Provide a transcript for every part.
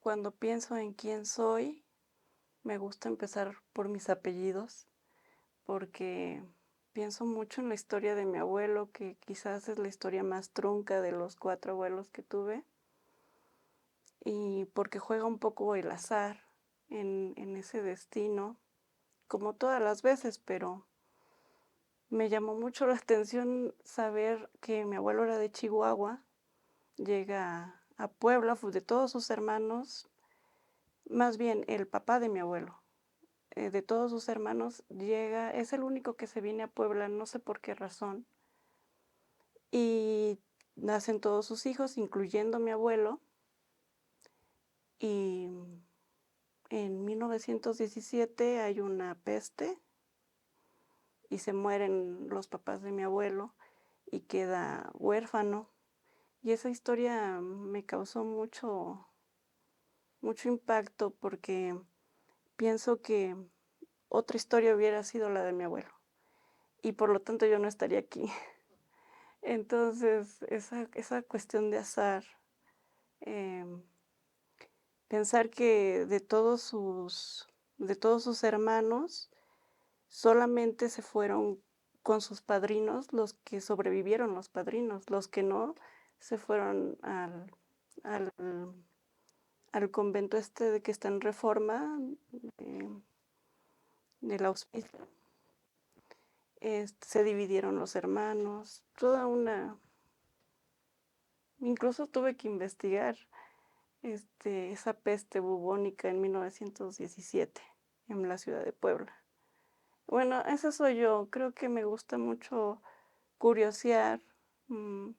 Cuando pienso en quién soy, me gusta empezar por mis apellidos, porque pienso mucho en la historia de mi abuelo, que quizás es la historia más trunca de los 4 abuelos que tuve, y porque juega un poco el azar en ese destino, como todas las veces, pero me llamó mucho la atención saber que mi abuelo era de Chihuahua, llega a Puebla, de todos sus hermanos, más bien el papá de mi abuelo. De todos sus hermanos llega, es el único que se viene a Puebla, no sé por qué razón, y nacen todos sus hijos, incluyendo mi abuelo, y en 1917 hay una peste y se mueren los papás de mi abuelo y queda huérfano. Y esa historia me causó mucho impacto porque pienso que otra historia hubiera sido la de mi abuelo y por lo tanto yo no estaría aquí. Entonces, esa cuestión de azar, em, pensar que de todos sus hermanos, solamente se fueron con sus padrinos los que sobrevivieron los padrinos, los que no, se fueron al al convento este de que está en Reforma, em, del Hospicio. Se dividieron los hermanos, toda una incluso tuve que investigar esa peste bubónica en 1917 en la ciudad de Puebla. Bueno, esa soy yo. Creo que me gusta mucho curiosear, mm,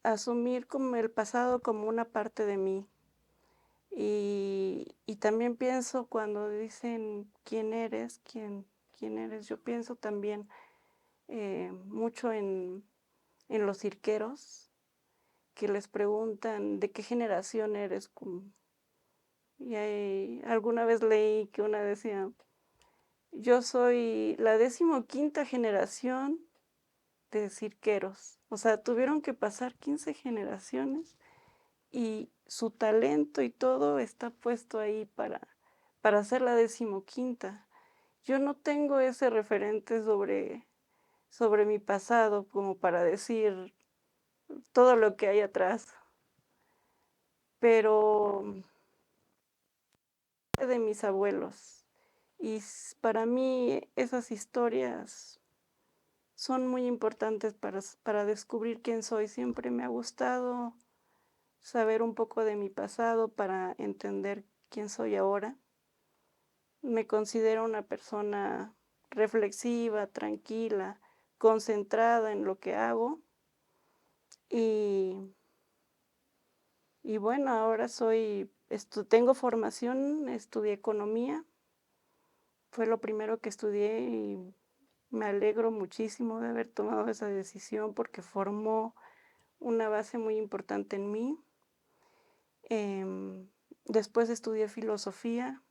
asumir como el pasado como una parte de mí. Y también pienso cuando dicen quién eres, quién eres, yo pienso también mucho en los cirqueros que les preguntan de qué generación eres. Y alguna vez leí que una decía, yo soy la 15ª generación de cirqueros. O sea, tuvieron que pasar 15 generaciones y su talento y todo está puesto ahí para ser la 15ª. Yo no tengo ese referente sobre mi pasado como para decir todo lo que hay atrás, pero de mis abuelos. Y para mí esas historias son muy importantes para descubrir quién soy. Siempre me ha gustado saber un poco de mi pasado para entender quién soy ahora. Me considero una persona reflexiva, tranquila, concentrada en lo que hago y, y bueno, ahora tengo formación, estudié economía, fue lo primero que estudié y me alegro muchísimo de haber tomado esa decisión porque formó una base muy importante en mí. Em, Después estudié filosofía,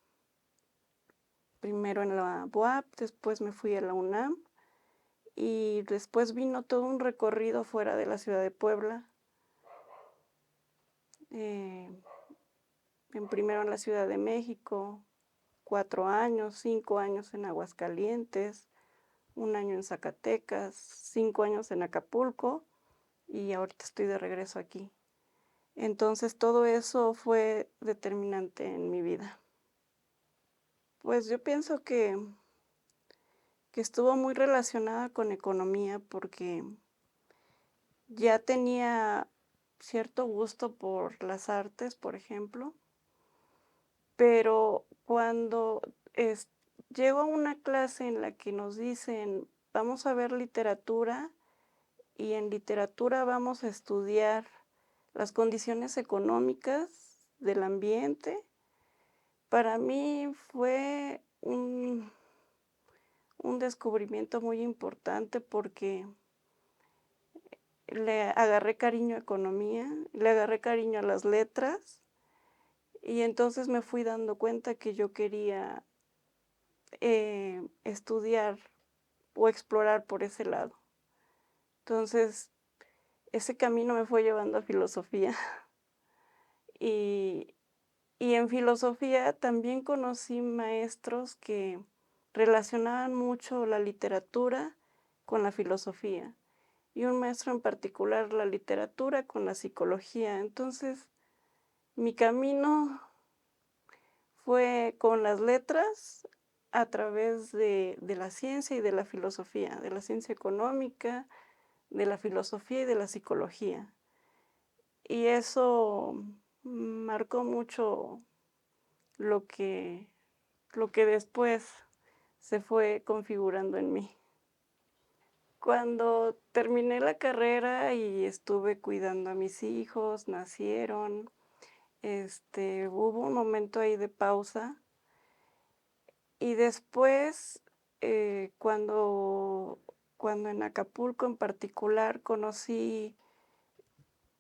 primero en la UAP, después me fui a la UNAM y después vino todo un recorrido fuera de la ciudad de Puebla. eh, Primero en la Ciudad de México, 4 años, 5 años en Aguascalientes, 1 año en Zacatecas, 5 años en Acapulco y ahorita estoy de regreso aquí. Entonces todo eso fue determinante en mi vida. Pues yo pienso que estuvo muy relacionada con economía porque ya tenía cierto gusto por las artes, por ejemplo, pero cuando llego a una clase en la que nos dicen, vamos a ver literatura y en literatura vamos a estudiar las condiciones económicas del ambiente, para mí fue un descubrimiento muy importante porque le agarré cariño a economía, le agarré cariño a las letras y entonces me fui dando cuenta que yo quería estudiar o explorar por ese lado. Entonces, ese camino me fue llevando a filosofía Y, y en filosofía también conocí maestros que relacionaban mucho la literatura con la filosofía, y un maestro en particular la literatura con la psicología. Entonces, mi camino fue con las letras a través de la ciencia y de la filosofía, de la ciencia económica, de la filosofía y de la psicología. Y eso marcó mucho lo que, lo que después se fue configurando en mí. Cuando terminé la carrera y estuve cuidando a mis hijos, nacieron, hubo un momento ahí de pausa. Y después, cuando en Acapulco en particular conocí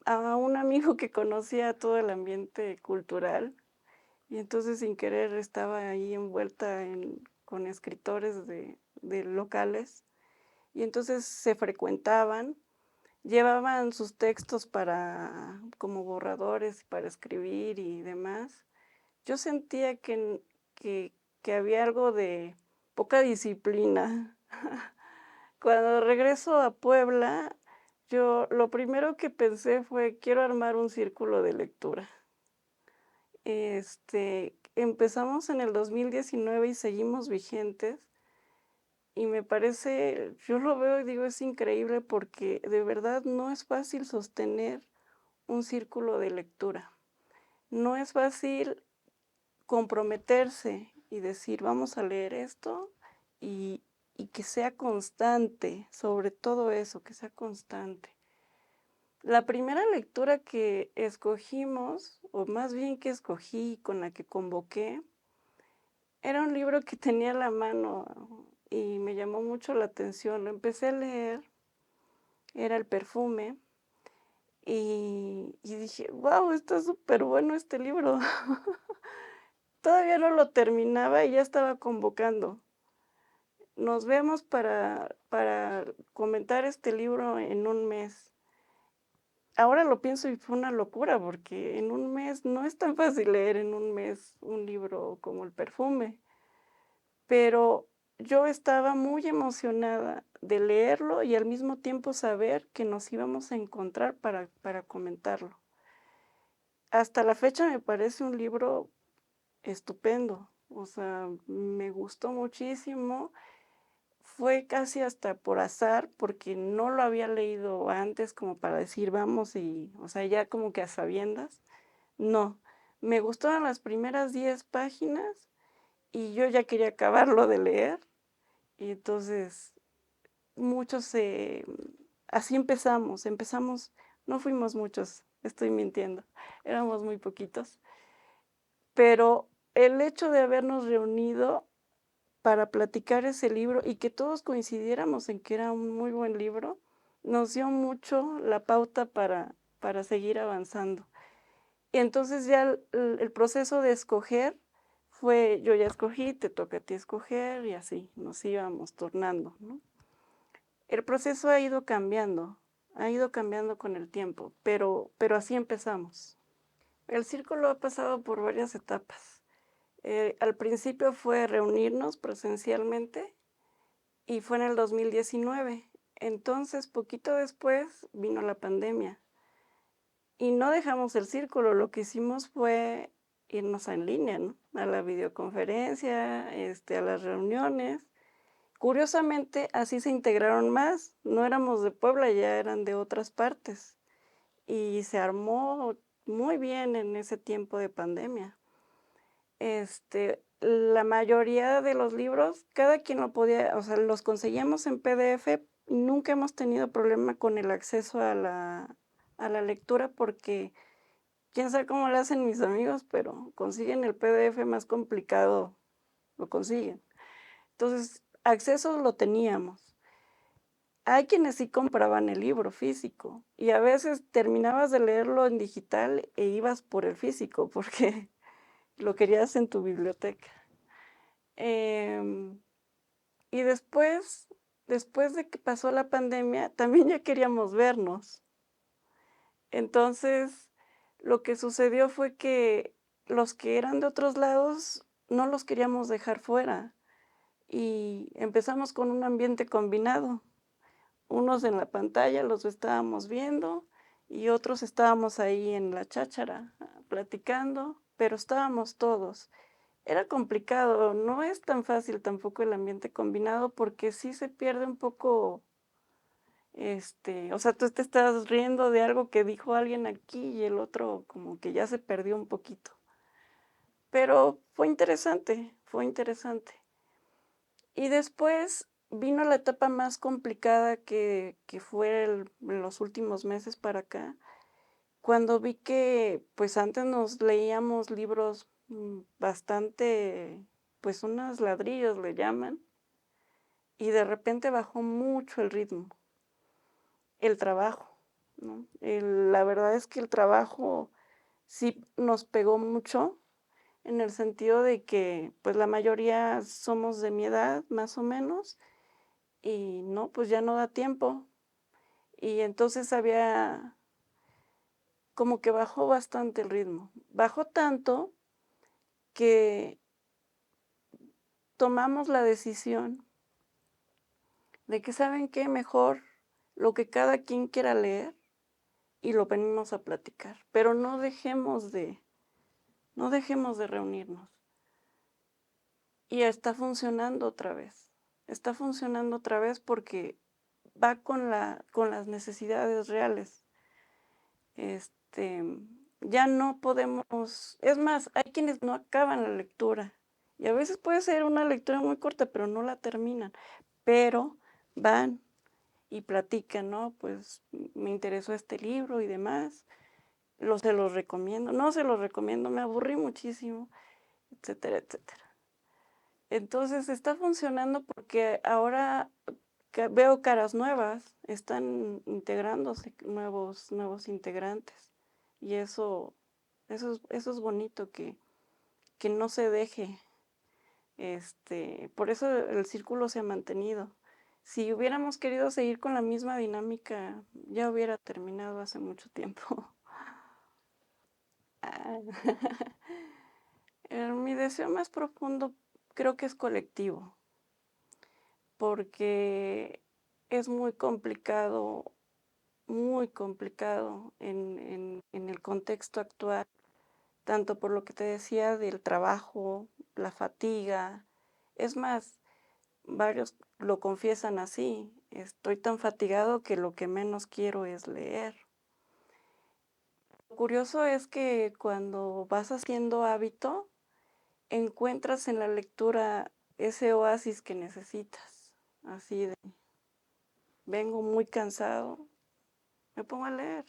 a un amigo que conocía todo el ambiente cultural, y entonces sin querer estaba ahí envuelta con escritores de locales, y entonces se frecuentaban, llevaban sus textos como borradores para escribir y demás. Yo sentía que que había algo de poca disciplina. Cuando regreso a Puebla, yo lo primero que pensé fue: "Quiero armar un círculo de lectura". Empezamos en el 2019 y seguimos vigentes, y me parece yo lo veo y digo: "Es increíble", porque de verdad no es fácil sostener un círculo de lectura. No es fácil comprometerse y decir: "Vamos a leer esto", y y que sea constante, sobre todo eso, que sea constante. La primera lectura que escogimos, o más bien que escogí, con la que convoqué, era un libro que tenía a la mano y me llamó mucho la atención. Lo empecé a leer, era El perfume, y dije: "Guau, está súper bueno este libro". Todavía no lo terminaba y ya estaba convocando. Nos vemos para comentar este libro en un mes. Ahora lo pienso y fue una locura, porque en un mes no es tan fácil leer en un mes un libro como El perfume, pero yo estaba muy emocionada de leerlo y al mismo tiempo saber que nos íbamos a encontrar para comentarlo. Hasta la fecha me parece un libro estupendo, o sea, me gustó muchísimo. Fue casi hasta por azar, porque no lo había leído antes como para decir: "Vamos", o sea, ya como que a sabiendas. No, me gustaron las primeras 10 páginas y yo ya quería acabarlo de leer, y entonces muchos, así empezamos, no fuimos muchos, estoy mintiendo, éramos muy poquitos, pero el hecho de habernos reunido para platicar ese libro y que todos coincidiéramos en que era un muy buen libro, nos dio mucho la pauta para seguir avanzando. Y entonces ya el proceso de escoger fue, yo ya escogí, te toca a ti escoger, y así nos íbamos tornando, ¿no? El proceso ha ido cambiando con el tiempo, pero así empezamos. El círculo ha pasado por varias etapas. Al principio fue reunirnos presencialmente, y fue en el 2019. Entonces, poquito después vino la pandemia y no dejamos el círculo, lo que hicimos fue irnos en línea, ¿no? A la videoconferencia, a las reuniones. Curiosamente, así se integraron más. No éramos de Puebla, ya eran de otras partes. Y se armó muy bien en ese tiempo de pandemia. La mayoría de los libros, cada quien lo podía, o sea, los conseguíamos en PDF, nunca hemos tenido problema con el acceso a la lectura, porque quién sabe cómo lo hacen mis amigos, pero consiguen el PDF más complicado, lo consiguen. Entonces, acceso lo teníamos. Hay quienes sí compraban el libro físico, y a veces terminabas de leerlo en digital e ibas por el físico, porque lo querías en tu biblioteca. Em, y después de que pasó la pandemia, también ya queríamos vernos. Entonces, lo que sucedió fue que los que eran de otros lados no los queríamos dejar fuera y empezamos con un ambiente combinado. Unos en la pantalla los estábamos viendo y otros estábamos ahí en la cháchara, platicando, pero estábamos todos. Era complicado, no es tan fácil tampoco el ambiente combinado porque sí se pierde un poco, o sea, tú te estás riendo de algo que dijo alguien aquí y el otro como que ya se perdió un poquito. Pero fue interesante, fue interesante. Y después vino la etapa más complicada que fue en los últimos meses para acá, cuando vi que, pues antes nos leíamos libros bastante, pues unos ladrillos le llaman, y de repente bajó mucho el ritmo, el trabajo, ¿no? La verdad es que el trabajo sí nos pegó mucho en el sentido de que, pues la mayoría somos de mi edad, más o menos, y no, pues ya no da tiempo. Y entonces había como que bajó bastante el ritmo. Bajó tanto que tomamos la decisión de que, ¿saben qué? Mejor lo que cada quien quiera leer y lo venimos a platicar, pero no dejemos de reunirnos. Y está funcionando otra vez. Está funcionando otra vez porque va con las necesidades reales. Este, ya no podemos, es más, hay quienes no acaban la lectura y a veces puede ser una lectura muy corta, pero no la terminan, pero van y platican, ¿no? Pues me interesó este libro y demás, se los recomiendo, no se los recomiendo, me aburrí muchísimo, etcétera, etcétera. Entonces está funcionando porque ahora veo caras nuevas, están integrándose nuevos integrantes. Y eso es bonito que no se deje. Por eso el círculo se ha mantenido. Si hubiéramos querido seguir con la misma dinámica, ya hubiera terminado hace mucho tiempo. Ah, Mi deseo más profundo creo que es colectivo, porque es muy complicado en el contexto actual, tanto por lo que te decía del trabajo, la fatiga. Es más, varios lo confiesan así, estoy tan fatigado que lo que menos quiero es leer. Lo curioso es que cuando vas haciendo hábito, encuentras en la lectura ese oasis que necesitas, así de, vengo muy cansado, me pongo a leer.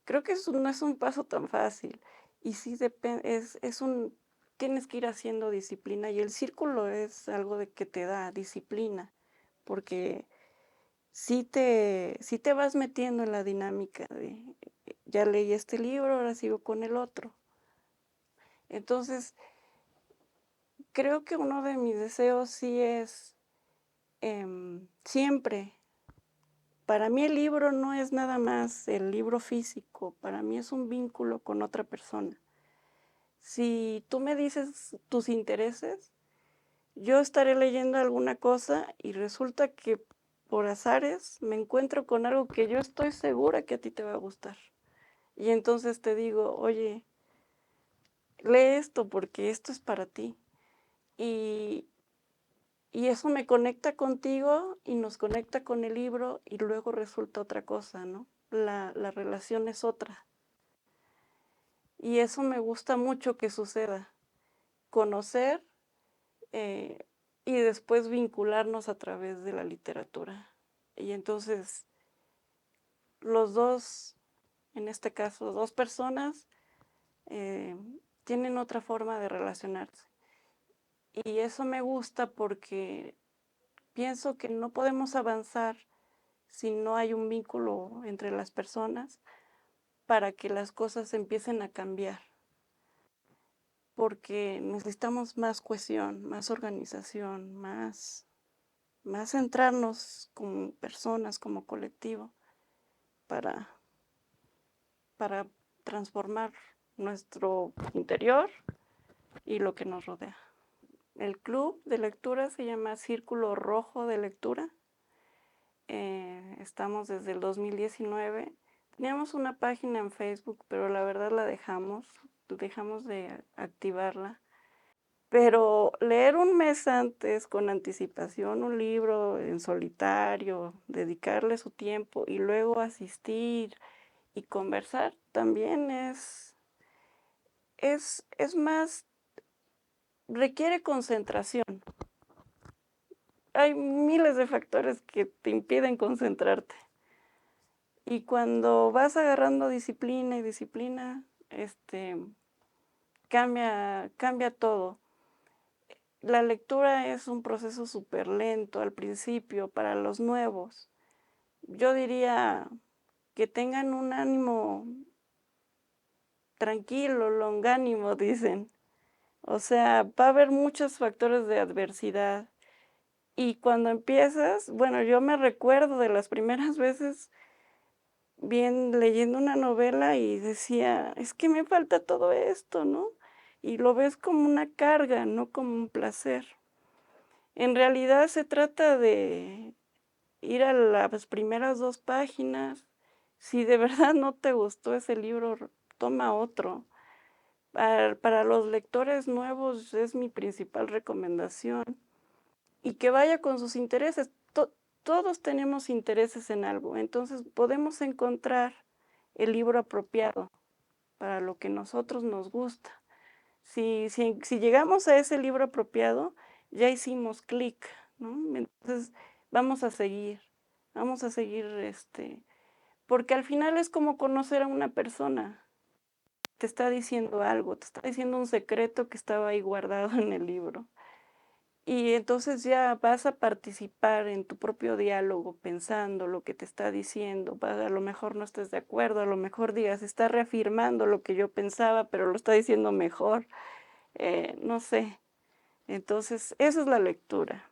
Creo que eso no es un paso tan fácil y sí tienes que ir haciendo disciplina y el círculo es algo de que te da disciplina, porque sí te vas metiendo en la dinámica de, ya leí este libro, ahora sigo con el otro. Entonces, creo que uno de mis deseos sí es siempre. Para mí el libro no es nada más el libro físico, para mí es un vínculo con otra persona. Si tú me dices tus intereses, yo estaré leyendo alguna cosa y resulta que por azares me encuentro con algo que yo estoy segura que a ti te va a gustar. Y entonces te digo, oye, lee esto porque esto es para ti. Y, y eso me conecta contigo y nos conecta con el libro y luego resulta otra cosa, ¿no? La relación es otra. Y eso me gusta mucho que suceda. Conocer eh, y después vincularnos a través de la literatura. Y entonces los dos, en este caso, dos personas, eh, tienen otra forma de relacionarse. Y eso me gusta porque pienso que no podemos avanzar si no hay un vínculo entre las personas para que las cosas empiecen a cambiar. Porque necesitamos más cohesión, más organización, más centrarnos como personas, como colectivo, para, para transformar nuestro interior y lo que nos rodea. El club de lectura se llama Círculo Rojo de Lectura. Estamos desde el 2019. Teníamos una página en Facebook, pero la verdad la dejamos de activarla. Pero leer un mes antes con anticipación un libro en solitario, dedicarle su tiempo y luego asistir y conversar también es más, requiere concentración. Hay miles de factores que te impiden concentrarte. Y cuando vas agarrando disciplina y disciplina, cambia todo. La lectura es un proceso súper lento al principio para los nuevos. Yo diría que tengan un ánimo tranquilo, longánimo, dicen. O sea, va a haber muchos factores de adversidad. Y cuando empiezas, bueno, yo me recuerdo de las primeras veces leyendo una novela y decía, es que me falta todo esto, ¿no? Y lo ves como una carga, no como un placer. En realidad se trata de ir a las primeras 2 páginas. Si de verdad no te gustó ese libro, toma otro. Para los lectores nuevos es mi principal recomendación. Y que vaya con sus intereses. Todos tenemos intereses en algo, entonces podemos encontrar el libro apropiado para lo que nosotros nos gusta. Si llegamos a ese libro apropiado, ya hicimos clic, ¿no? Entonces vamos a seguir, porque al final es como conocer a una persona. Te está diciendo algo, te está diciendo un secreto que estaba ahí guardado en el libro. Y entonces ya vas a participar en tu propio diálogo, pensando lo que te está diciendo. A lo mejor no estés de acuerdo, a lo mejor digas, está reafirmando lo que yo pensaba, pero lo está diciendo mejor. No sé. Entonces, eso es la lectura.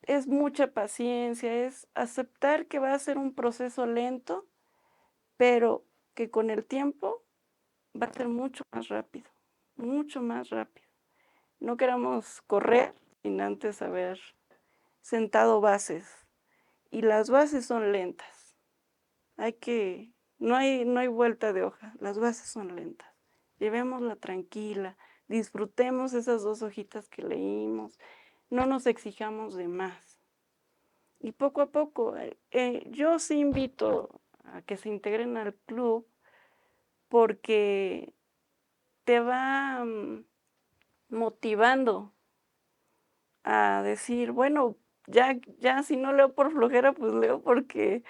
Es mucha paciencia, es aceptar que va a ser un proceso lento, pero que con el tiempo va a ser mucho más rápido, mucho más rápido. No queramos correr sin antes haber sentado bases. Y las bases son lentas. No hay vuelta de hoja, las bases son lentas. Llevémosla tranquila, disfrutemos esas 2 hojitas que leímos, no nos exijamos de más. Y poco a poco, yo sí invito a que se integren al club porque te va motivando a decir, bueno, ya si no leo por flojera, pues leo porque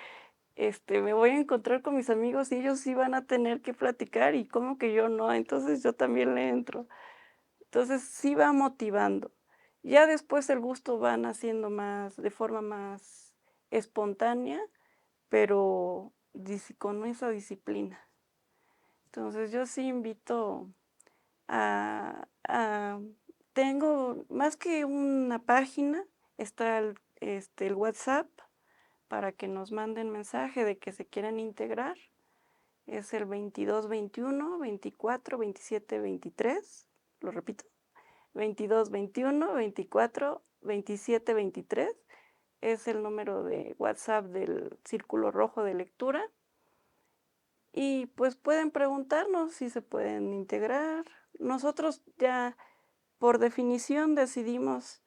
me voy a encontrar con mis amigos y ellos sí van a tener que platicar y como que yo no, entonces yo también le entro. Entonces sí va motivando. Ya después el gusto va naciendo de forma más espontánea, pero con esa disciplina. Entonces yo sí invito a tengo más que una página, está el WhatsApp para que nos manden mensaje de que se quieren integrar. Es el 22 21 24 27 23. Lo repito, 22 21 24 27 23. Es el número de WhatsApp del Círculo Rojo de Lectura. Y pues pueden preguntarnos si se pueden integrar. Nosotros ya por definición decidimos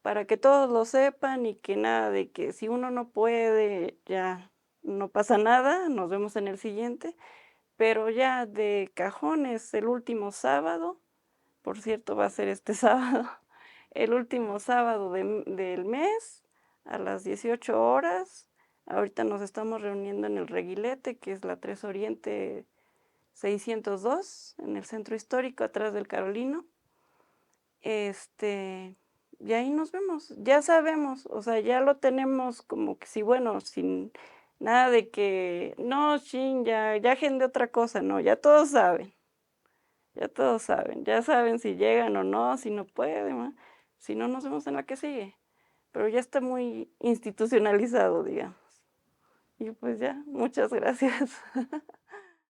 para que todos lo sepan y que nada de que si uno no puede, ya no pasa nada, nos vemos en el siguiente, pero ya de cajón es el último sábado, por cierto va a ser este sábado, el último sábado del mes a las 18 horas. Ahorita nos estamos reuniendo en el Reguilete, que es la 3 Oriente 602, en el centro histórico, atrás del Carolino. Y ahí nos vemos, ya sabemos, o sea, ya lo tenemos como que sí, bueno, sin nada de que, no, chin, ya agendé otra cosa, no, ya saben si llegan o no, si no pueden, ¿va? Si no, nos vemos en la que sigue, pero ya está muy institucionalizado, digamos. Y pues ya, muchas gracias.